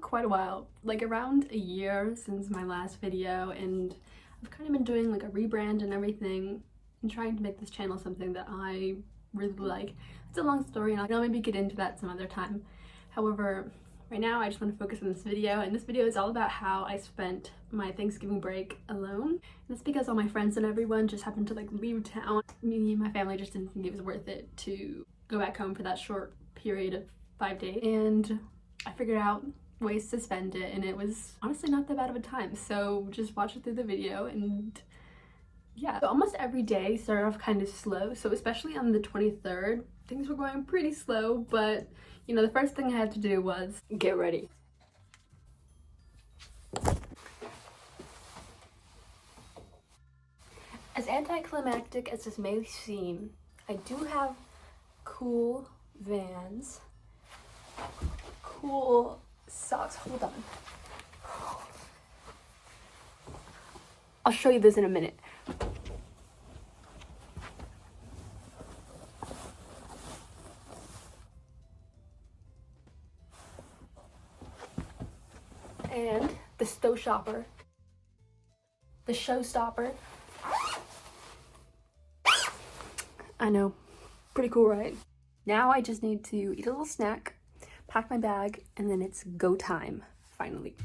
quite a while, like around a year since my last video, and I've kind of been doing like a rebrand and everything and trying to make this channel something that I really like. It's a long story and I'll maybe get into that some other time. However, right now I just want to focus on this video, and this video is all about how I spent my Thanksgiving break alone. And that's because all my friends and everyone just happened to like leave town. Me and my family just didn't think it was worth it to go back home for that short period of 5 days, and I figured out ways to spend it, and it was honestly not that bad of a time. So just watch it through the video. And yeah, so almost every day started off kind of slow, so especially on the 23rd things were going pretty slow, but you know, the first thing I had to do was get ready. As anticlimactic as this may seem, I do have cool Vans, cool socks. Hold on, I'll show you this in a minute. And the showstopper, I know, pretty cool, right? Now I just need to eat a little snack, pack my bag, and then it's go time, finally.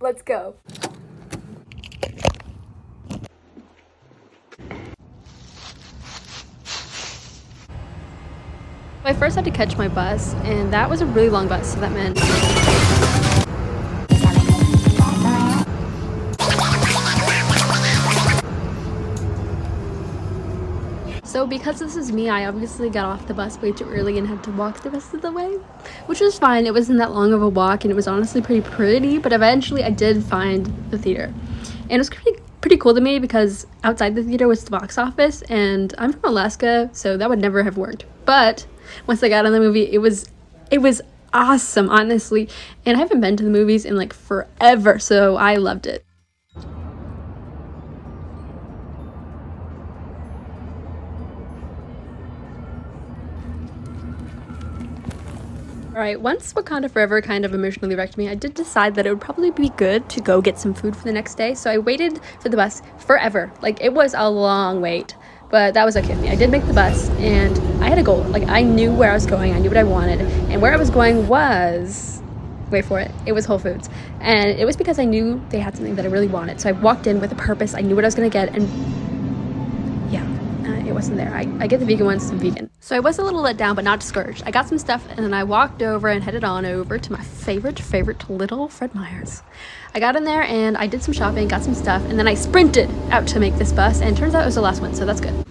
Let's go. I first had to catch my bus, and that was a really long bus, so that meant so because this is me, I obviously got off the bus way too early and had to walk the rest of the way, which was fine. It wasn't that long of a walk, and it was honestly pretty, but eventually I did find the theater. And it was pretty cool to me because outside the theater was the box office, and I'm from Alaska, so that would never have worked. But once I got on the movie, it was awesome, honestly. And I haven't been to the movies in like forever, so I loved it. Alright, once Wakanda Forever kind of emotionally wrecked me, I did decide that it would probably be good to go get some food for the next day. So I waited for the bus forever. Like, it was a long wait, but that was okay with me. I did make the bus, and I had a goal. Like, I knew where I was going, I knew what I wanted, and where I was going was, wait for it, it was Whole Foods. And it was because I knew they had something that I really wanted. So I walked in with a purpose. I knew what I was going to get, and yeah, it wasn't there. I get the vegan ones, some vegan. So I was a little let down, but not discouraged. I got some stuff, and then I walked over and headed on over to my favorite little Fred Meyer's. I got in there and I did some shopping, got some stuff, and then I sprinted out to make this bus, and turns out it was the last one, so that's good.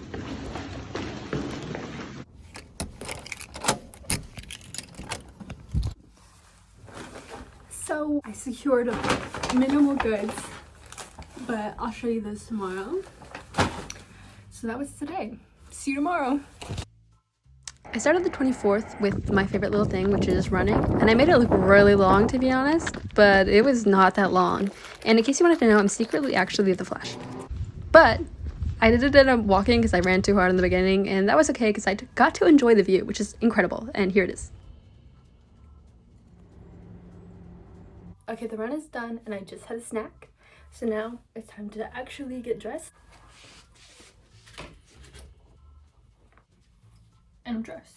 So I secured minimal goods, but I'll show you those tomorrow. So that was today. See you tomorrow. I started the 24th with my favorite little thing, which is running, and I made it look really long, to be honest, but it was not that long. And in case you wanted to know, I'm secretly actually the Flash. But I did end up walking because I ran too hard in the beginning, and that was okay because I got to enjoy the view, which is incredible, and here it is. Okay, the run is done, and I just had a snack, so now it's time to actually get dressed. And I'm dressed.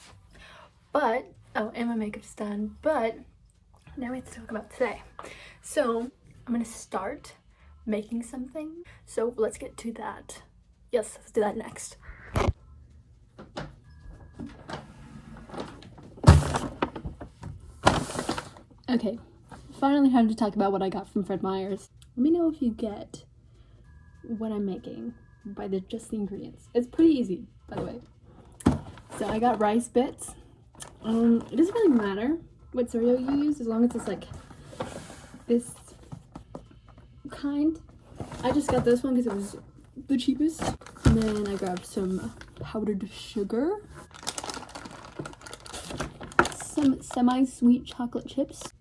But, oh, and my makeup's done, but now we have to talk about today. So, I'm gonna start making something, so let's get to that. Yes, let's do that next. Okay, finally time to talk about what I got from Fred Meyer's. Let me know if you get what I'm making by just the ingredients. It's pretty easy, by the way. So I got rice bits. It doesn't really matter what cereal you use as long as it's like this kind. I just got this one because it was the cheapest. And then I grabbed some powdered sugar, some semi-sweet chocolate chips,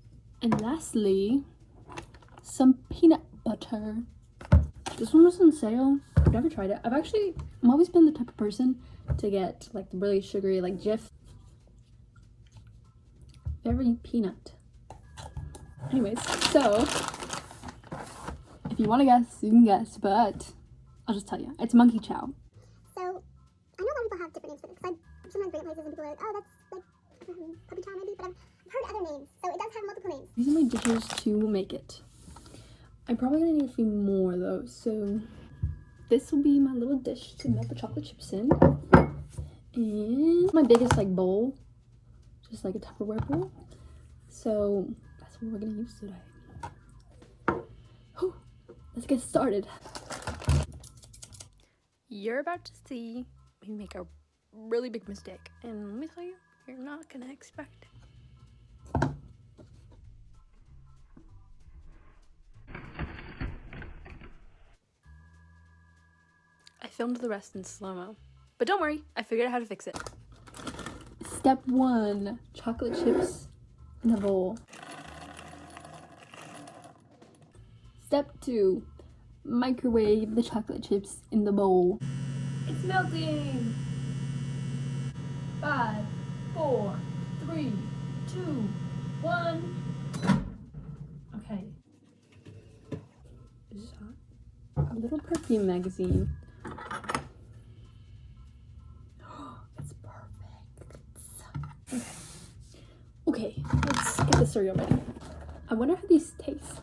and lastly, some peanut butter. This one was on sale. I've never tried it. I've always been the type of person to get like the really sugary like Jif. Very peanut. Anyways, so if you want to guess, you can guess, but I'll just tell you. It's monkey chow. So I know a lot of people have different names for it because I sometimes bring it places and people are like, oh, that's like puppy chow maybe, but I've heard other names, so it does have multiple names. These are my dishes to make it. I'm probably gonna need a few more though, so this will be my little dish to melt the chocolate chips in. And my biggest like bowl, just like a Tupperware bowl. So that's what we're gonna use today. Whew, let's get started. You're about to see me make a really big mistake, and let me tell you, you're not gonna expect it. I filmed the rest in slow-mo, but don't worry, I figured out how to fix it. Step 1, chocolate chips in a bowl. Step 2, microwave the chocolate chips in the bowl. It's melting! 5, 4, 3, 2, 1. Okay. This is hot. A little perfume magazine. It's perfect. Okay, let's get the cereal ready. I wonder how these taste.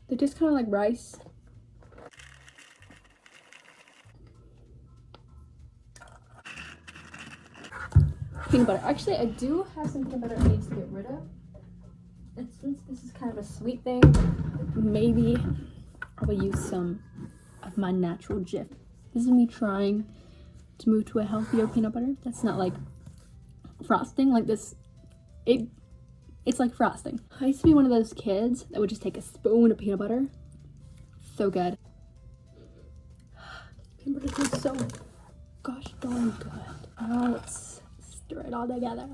They taste kind of like rice. Peanut butter. Actually, I do have some peanut butter I need to get rid of. And since this is kind of a sweet thing, maybe I will use some of my natural Jif. This is me trying to move to a healthier peanut butter. That's not like frosting like this. It's like frosting. I used to be one of those kids that would just take a spoon of peanut butter. So good. Peanut butter tastes so gosh darn good. Oh, let's stir it all together.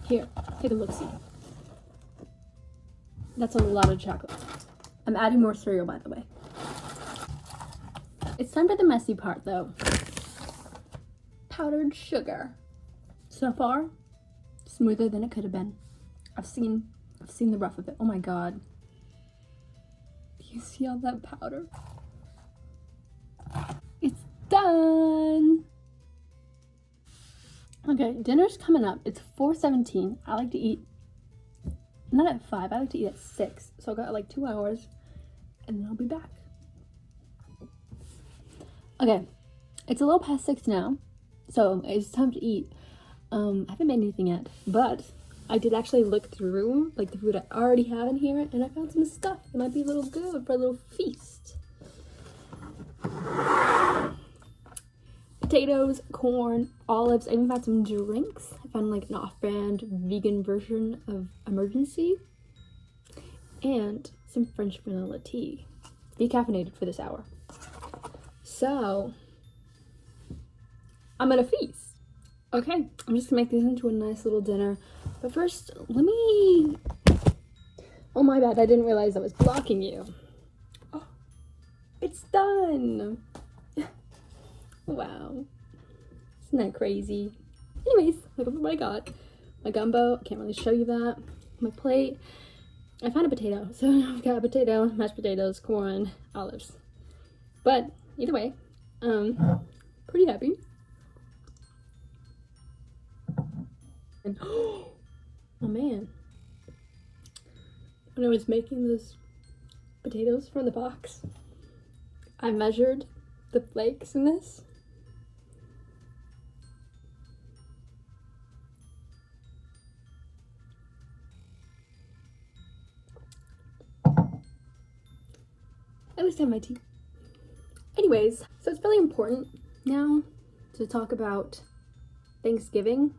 Here, take a look-see. That's a lot of chocolate. I'm adding more cereal, by the way. It's time for the messy part, though. Powdered sugar. So far, smoother than it could have been. I've seen the rough of it. Oh my god. Do you see all that powder? It's done! Okay, dinner's coming up. It's 4:17. I like to eat, not at 5, I like to eat at 6. So I got like 2 hours, and then I'll be back. Okay, it's a little past 6 now, so it's time to eat. I haven't made anything yet, but I did actually look through like the food I already have in here, and I found some stuff that might be a little good for a little feast. Potatoes, corn, olives. I even found some drinks. I found like an off-brand vegan version of Emergency, and some French vanilla tea, decaffeinated for this hour. So I'm gonna feast. Okay, I'm just gonna make this into a nice little dinner. But first, let me... Oh my bad, I didn't realize I was blocking you. Oh, it's done! Wow. Isn't that crazy? Anyways, look at what I got. My gumbo, I can't really show you that. My plate, I found a potato. So I've got a potato, mashed potatoes, corn, olives. But either way, pretty happy. And, oh man, when I was making those potatoes from the box, I measured the flakes in this. At least I have my tea. Anyways, so it's really important now to talk about Thanksgiving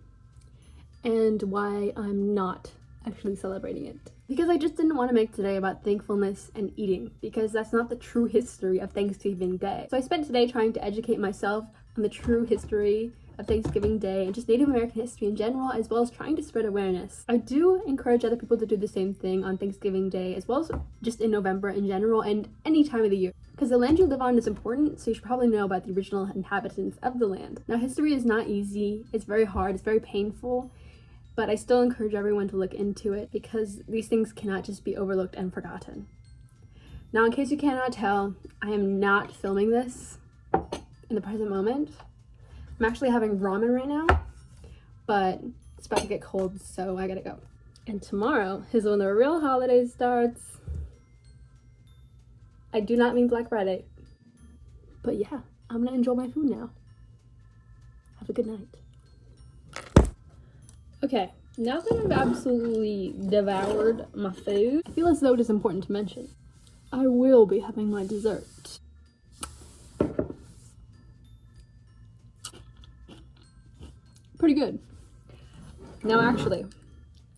and why I'm not actually celebrating it. Because I just didn't want to make today about thankfulness and eating, because that's not the true history of Thanksgiving Day. So I spent today trying to educate myself on the true history of Thanksgiving Day and just Native American history in general, as well as trying to spread awareness. I do encourage other people to do the same thing on Thanksgiving Day, as well as just in November in general and any time of the year. Because the land you live on is important, so you should probably know about the original inhabitants of the land. Now, history is not easy, it's very hard, it's very painful, but I still encourage everyone to look into it because these things cannot just be overlooked and forgotten. Now, in case you cannot tell, I am not filming this in the present moment. I'm actually having ramen right now, but it's about to get cold, so I gotta go. And tomorrow is when the real holiday starts. I do not mean Black Friday, but yeah, I'm gonna enjoy my food now. Have a good night. Okay, now that I've absolutely devoured my food, I feel as though it is important to mention I will be having my dessert. Pretty good. Now actually,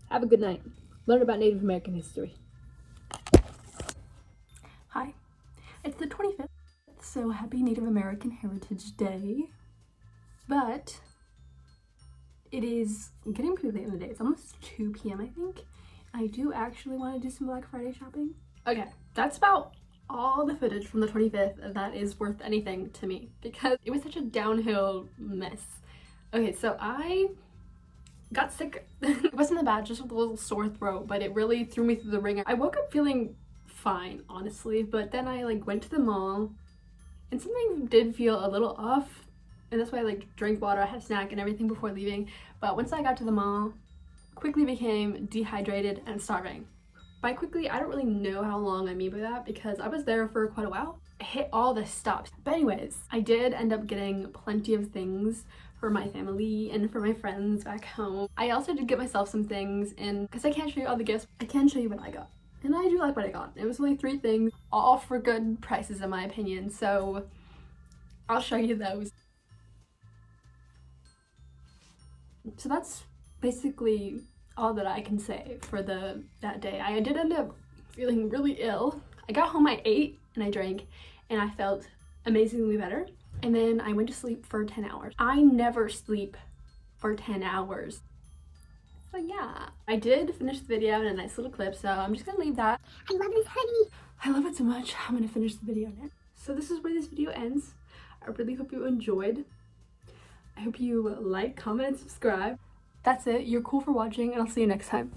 have a good night. Learn about Native American history. Hi, it's the 25th, so happy Native American Heritage Day. But it is getting pretty late in the day. It's almost 2 p.m. I think. I do actually want to do some Black Friday shopping. Okay, that's about all the footage from the 25th that is worth anything to me because it was such a downhill mess. Okay, so I got sick. It wasn't that bad, just with a little sore throat, but it really threw me through the ringer. I woke up feeling fine, honestly, but then I went to the mall and something did feel a little off, and that's why I drank water, I had a snack and everything before leaving. But once I got to the mall, quickly became dehydrated and starving. By quickly, I don't really know how long I mean by that because I was there for quite a while. I hit all the stops. But anyways, I did end up getting plenty of things for my family and for my friends back home. I also did get myself some things, and because I can't show you all the gifts, I can show you what I got. And I do like what I got. It was only 3 things, all for good prices in my opinion, so I'll show you those. So that's basically all that I can say for that day. I did end up feeling really ill. I got home, I ate and I drank, and I felt amazingly better. And then I went to sleep for 10 hours. I never sleep for 10 hours. So yeah, I did finish the video in a nice little clip, so I'm just gonna leave that. I love this hoodie. I love it so much. I'm gonna finish the video now. So this is where this video ends. I really hope you enjoyed. I hope you like, comment, and subscribe. That's it. You're cool for watching, and I'll see you next time.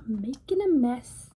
I'm making a mess.